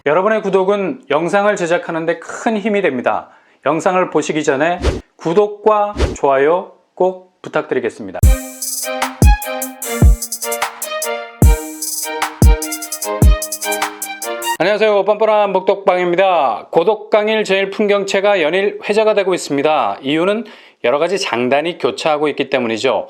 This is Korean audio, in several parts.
여러분의 구독은 영상을 제작하는 데 큰 힘이 됩니다. 영상을 보시기 전에 구독과 좋아요 꼭 부탁드리겠습니다. 안녕하세요. 뻔뻔한 목독방입니다. 고독강일 제1풍경채가 연일 회자가 되고 있습니다. 이유는 여러가지 장단이 교차하고 있기 때문이죠.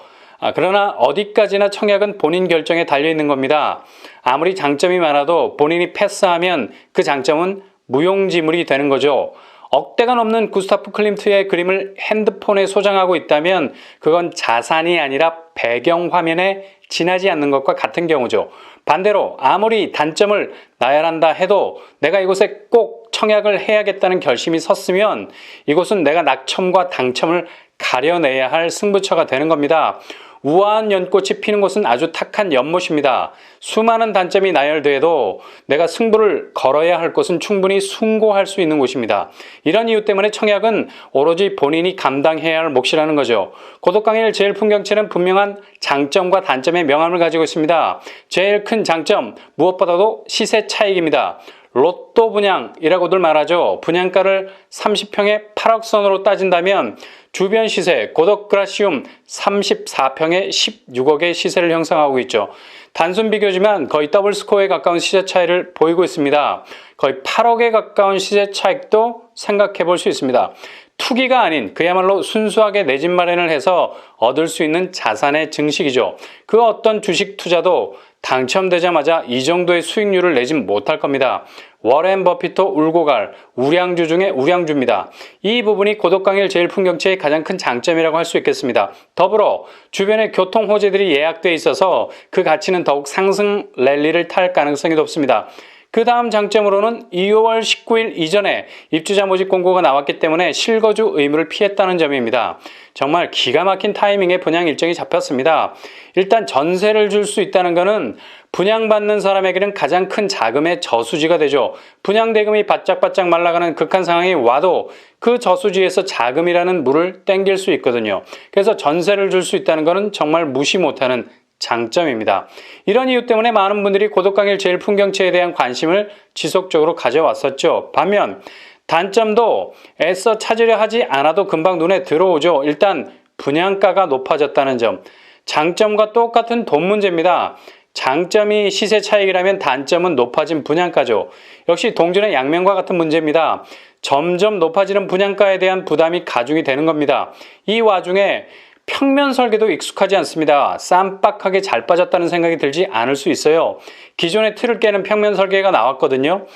그러나 어디까지나 청약은 본인 결정에 달려있는 겁니다. 아무리 장점이 많아도 본인이 패스하면 그 장점은 무용지물이 되는 거죠. 억대가 넘는 구스타프 클림트의 그림을 핸드폰에 소장하고 있다면 그건 자산이 아니라 배경화면에 지나지 않는 것과 같은 경우죠. 반대로 아무리 단점을 나열한다 해도 내가 이곳에 꼭 청약을 해야겠다는 결심이 섰으면 이곳은 내가 낙첨과 당첨을 가려내야 할 승부처가 되는 겁니다. 우아한 연꽃이 피는 곳은 아주 탁한 연못입니다. 수많은 단점이 나열돼도 내가 승부를 걸어야 할 곳은 충분히 숭고할 수 있는 곳입니다. 이런 이유 때문에 청약은 오로지 본인이 감당해야 할 몫이라는 거죠. 고독강일 제1풍경채는 분명한 장점과 단점의 명암을 가지고 있습니다. 제일 큰 장점, 무엇보다도 시세 차익입니다. 로또 분양이라고들 말하죠. 분양가를 30평에 8억 선으로 따진다면 주변 시세 고덕그라시움 34평에 16억의 시세를 형성하고 있죠. 단순 비교지만 거의 더블 스코어에 가까운 시세 차이를 보이고 있습니다. 거의 8억에 가까운 시세 차익도 생각해 볼 수 있습니다. 투기가 아닌 그야말로 순수하게 내 집 마련을 해서 얻을 수 있는 자산의 증식이죠. 그 어떤 주식 투자도 당첨되자마자 이 정도의 수익률을 내진 못할 겁니다. 워렌 버핏도 울고 갈 우량주 중에 우량주입니다. 이 부분이 고독강일 제1풍경채의 가장 큰 장점이라고 할 수 있겠습니다. 더불어 주변에 교통 호재들이 예약돼 있어서 그 가치는 더욱 상승 랠리를 탈 가능성이 높습니다. 그 다음 장점으로는 2월 19일 이전에 입주자 모집 공고가 나왔기 때문에 실거주 의무를 피했다는 점입니다. 정말 기가 막힌 타이밍에 분양 일정이 잡혔습니다. 일단 전세를 줄 수 있다는 것은 분양받는 사람에게는 가장 큰 자금의 저수지가 되죠. 분양대금이 바짝바짝 말라가는 극한 상황이 와도 그 저수지에서 자금이라는 물을 땡길 수 있거든요. 그래서 전세를 줄 수 있다는 것은 정말 무시 못하는 장점입니다. 이런 이유 때문에 많은 분들이 고독강일 제1풍경채에 대한 관심을 지속적으로 가져왔었죠. 반면 단점도 애써 찾으려 하지 않아도 금방 눈에 들어오죠. 일단 분양가가 높아졌다는 점. 장점과 똑같은 돈 문제입니다. 장점이 시세 차익이라면 단점은 높아진 분양가죠. 역시 동전의 양면과 같은 문제입니다. 점점 높아지는 분양가에 대한 부담이 가중이 되는 겁니다. 이 와중에 평면 설계도 익숙하지 않습니다. 쌈박하게 잘 빠졌다는 생각이 들지 않을 수 있어요. 기존의 틀을 깨는 평면 설계가 나왔거든요.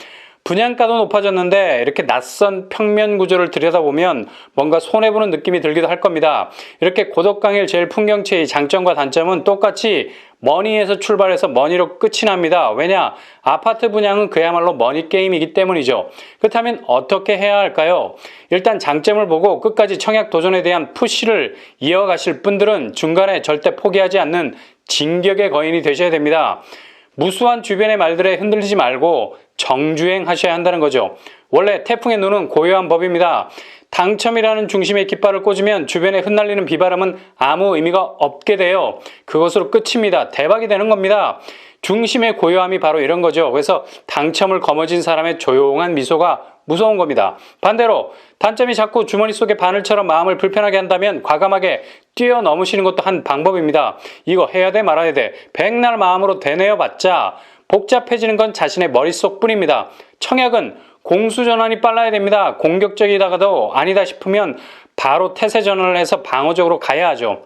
분양가도 높아졌는데 이렇게 낯선 평면 구조를 들여다보면 뭔가 손해보는 느낌이 들기도 할 겁니다. 이렇게 고독강일 제1풍경채의 장점과 단점은 똑같이 머니에서 출발해서 머니로 끝이 납니다. 왜냐? 아파트 분양은 그야말로 머니 게임이기 때문이죠. 그렇다면 어떻게 해야 할까요? 일단 장점을 보고 끝까지 청약 도전에 대한 푸시를 이어가실 분들은 중간에 절대 포기하지 않는 진격의 거인이 되셔야 됩니다. 무수한 주변의 말들에 흔들리지 말고 정주행하셔야 한다는 거죠. 원래 태풍의 눈은 고요한 법입니다. 당첨이라는 중심에 깃발을 꽂으면 주변에 흩날리는 비바람은 아무 의미가 없게 돼요. 그것으로 끝입니다. 대박이 되는 겁니다. 중심의 고요함이 바로 이런 거죠. 그래서 당첨을 거머쥔 사람의 조용한 미소가 무서운 겁니다. 반대로 단점이 자꾸 주머니 속에 바늘처럼 마음을 불편하게 한다면 과감하게 뛰어넘으시는 것도 한 방법입니다. 이거 해야 돼 말아야 돼. 백날 마음으로 되뇌어봤자 복잡해지는 건 자신의 머릿속 뿐입니다. 청약은 공수전환이 빨라야 됩니다. 공격적이다가도 아니다 싶으면 바로 태세전환을 해서 방어적으로 가야 하죠.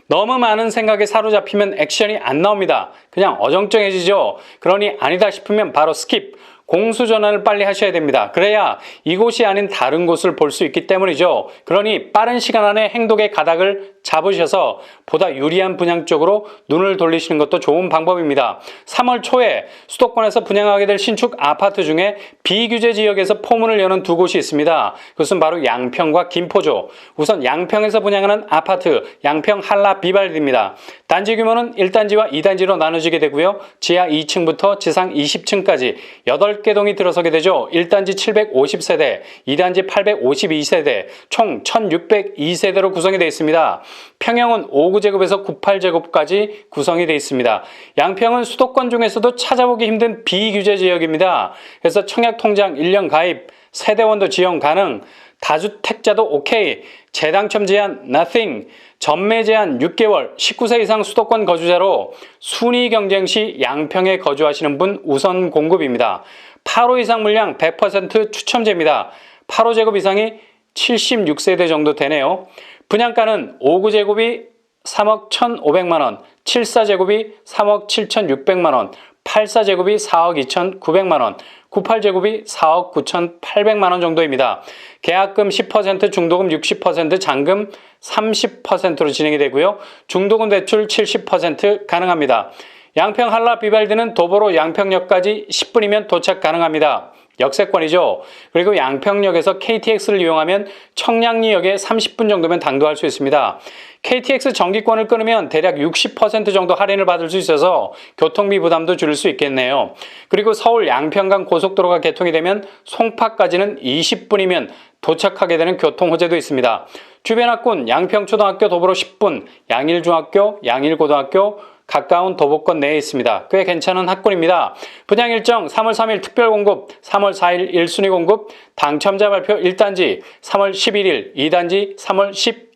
너무 많은 생각에 사로잡히면 액션이 안 나옵니다. 그냥 어정쩡해지죠. 그러니 아니다 싶으면 바로 스킵. 공수전환을 빨리 하셔야 됩니다. 그래야 이곳이 아닌 다른 곳을 볼 수 있기 때문이죠. 그러니 빠른 시간 안에 행동의 가닥을 잡으셔서 보다 유리한 분양 쪽으로 눈을 돌리시는 것도 좋은 방법입니다. 3월 초에 수도권에서 분양하게 될 신축 아파트 중에 비규제 지역에서 포문을 여는 두 곳이 있습니다. 그것은 바로 양평과 김포죠. 우선 양평에서 분양하는 아파트 양평 한라 비발디입니다. 단지 규모는 1단지와 2단지로 나눠지게 되고요. 지하 2층부터 지상 20층까지 8 8개동이 들어서게 되죠. 1단지 750세대, 2단지 852세대, 총 1602세대로 구성이 되어 있습니다. 평형은 5구제곱에서 98제곱까지 구성이 되어 있습니다. 양평은 수도권 중에서도 찾아보기 힘든 비규제 지역입니다. 그래서 청약통장 1년 가입, 세대원도 지원 가능, 다주택자도 오케이, 재당첨 제한 nothing, 전매 제한 6개월, 19세 이상 수도권 거주자로 순위 경쟁 시 양평에 거주하시는 분 우선 공급입니다. 8호 이상 물량 100% 추첨제입니다. 8호제곱 이상이 76세대 정도 되네요. 분양가는 5구제곱이 3억 1,500만원, 7사제곱이 3억 7,600만원, 8사제곱이 4억 2,900만원, 98제곱이 4억 9,800만원 정도입니다. 계약금 10%, 중도금 60%, 잔금 30%로 진행이 되고요. 중도금 대출 70% 가능합니다. 양평 한라 비발디는 도보로 양평역까지 10분이면 도착 가능합니다. 역세권이죠. 그리고 양평역에서 KTX를 이용하면 청량리역에 30분 정도면 당도할 수 있습니다. KTX 정기권을 끊으면 대략 60% 정도 할인을 받을 수 있어서 교통비 부담도 줄일 수 있겠네요. 그리고 서울 양평간 고속도로가 개통이 되면 송파까지는 20분이면 도착하게 되는 교통호재도 있습니다. 주변 학군 양평초등학교 도보로 10분, 양일중학교, 양일고등학교, 가까운 도보권 내에 있습니다. 꽤 괜찮은 학군입니다. 분양 일정 3월 3일 특별 공급, 3월 4일 1순위 공급, 당첨자 발표 1단지 3월 11일, 2단지 3월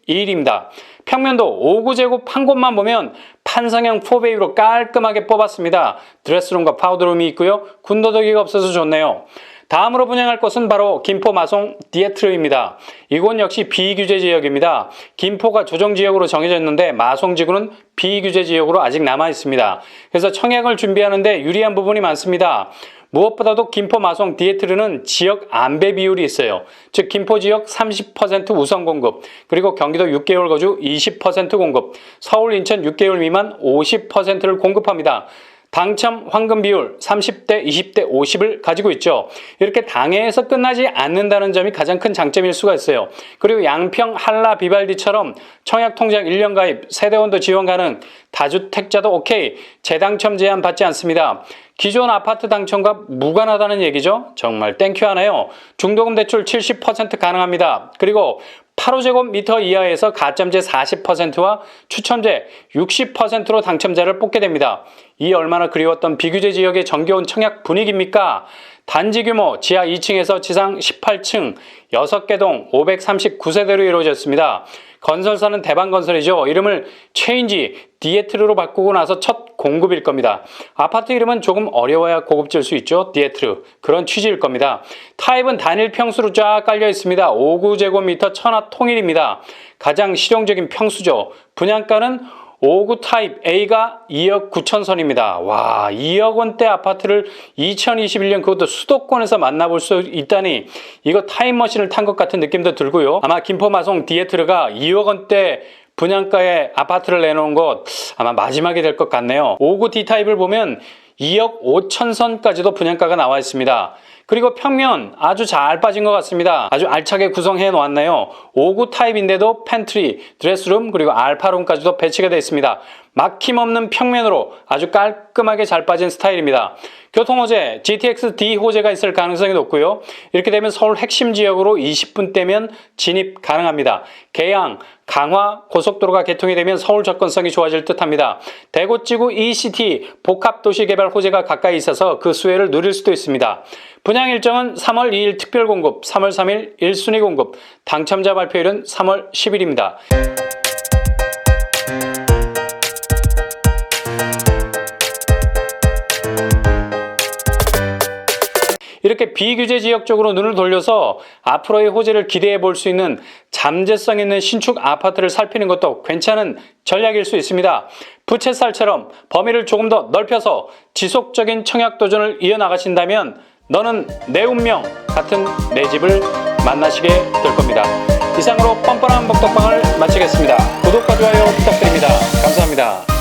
12일입니다. 평면도 5구제곱 한 곳만 보면 판상형 4베이로 깔끔하게 뽑았습니다. 드레스룸과 파우더룸이 있고요. 군더더기가 없어서 좋네요. 다음으로 분양할 곳은 바로 김포 마송 디에트르입니다. 이곳 역시 비규제 지역입니다. 김포가 조정지역으로 정해졌는데 마송지구는 비규제 지역으로 아직 남아 있습니다. 그래서 청약을 준비하는데 유리한 부분이 많습니다. 무엇보다도 김포 마송 디에트르는 지역 안배 비율이 있어요. 즉 김포 지역 30% 우선 공급, 그리고 경기도 6개월 거주 20% 공급, 서울 인천 6개월 미만 50%를 공급합니다. 당첨 황금 비율 30대 20대 50을 가지고 있죠. 이렇게 당해에서 끝나지 않는다는 점이 가장 큰 장점일 수가 있어요. 그리고 양평 한라 비발디처럼 청약통장 1년 가입, 세대원도 지원 가능, 다주택자도 오케이, 재당첨 제한 받지 않습니다. 기존 아파트 당첨과 무관하다는 얘기죠. 정말 땡큐하네요. 중도금 대출 70% 가능합니다. 그리고 8호제곱미터 이하에서 가점제 40%와 추첨제 60%로 당첨자를 뽑게 됩니다. 이 얼마나 그리웠던 비규제 지역의 정겨운 청약 분위기입니까? 단지 규모 지하 2층에서 지상 18층 6개 동 539세대로 이루어졌습니다. 건설사는 대방건설이죠. 이름을 체인지 디에트르로 바꾸고 나서 첫 공급일 겁니다. 아파트 이름은 조금 어려워야 고급질 수 있죠. 디에트르. 그런 취지일 겁니다. 타입은 단일 평수로 쫙 깔려 있습니다. 5구제곱미터 천하 통일입니다. 가장 실용적인 평수죠. 분양가는 5구 타입 A가 2억 9천 선입니다. 와, 2억 원대 아파트를 2021년 그것도 수도권에서 만나볼 수 있다니 이거 타임머신을 탄 것 같은 느낌도 들고요. 아마 김포마송 디에트르가 2억 원대 분양가에 아파트를 내놓은 것 아마 마지막이 될 것 같네요. 5구 D타입을 보면 2억 5천 선까지도 분양가가 나와 있습니다. 그리고 평면 아주 잘 빠진 것 같습니다. 아주 알차게 구성해 놓았네요. 5구 타입인데도 팬트리, 드레스룸 그리고 알파룸까지도 배치가 되어 있습니다. 막힘없는 평면으로 아주 깔끔하게 잘 빠진 스타일입니다. 교통호재, GTX D 호재가 있을 가능성이 높고요. 이렇게 되면 서울 핵심 지역으로 20분대면 진입 가능합니다. 계양, 강화 고속도로가 개통이 되면 서울 접근성이 좋아질 듯합니다. 대구지구 ECT 복합도시개발 호재가 가까이 있어서 그 수혜를 누릴 수도 있습니다. 분양 일정은 3월 2일 특별공급, 3월 3일 1순위 공급, 당첨자 발표일은 3월 10일입니다. 이렇게 비규제 지역 쪽으로 눈을 돌려서 앞으로의 호재를 기대해 볼 수 있는 잠재성 있는 신축 아파트를 살피는 것도 괜찮은 전략일 수 있습니다. 부채살처럼 범위를 조금 더 넓혀서 지속적인 청약 도전을 이어나가신다면 너는 내 운명 같은 내 집을 만나시게 될 겁니다. 이상으로 뻔뻔한 복덕방을 마치겠습니다. 구독과 좋아요 부탁드립니다. 감사합니다.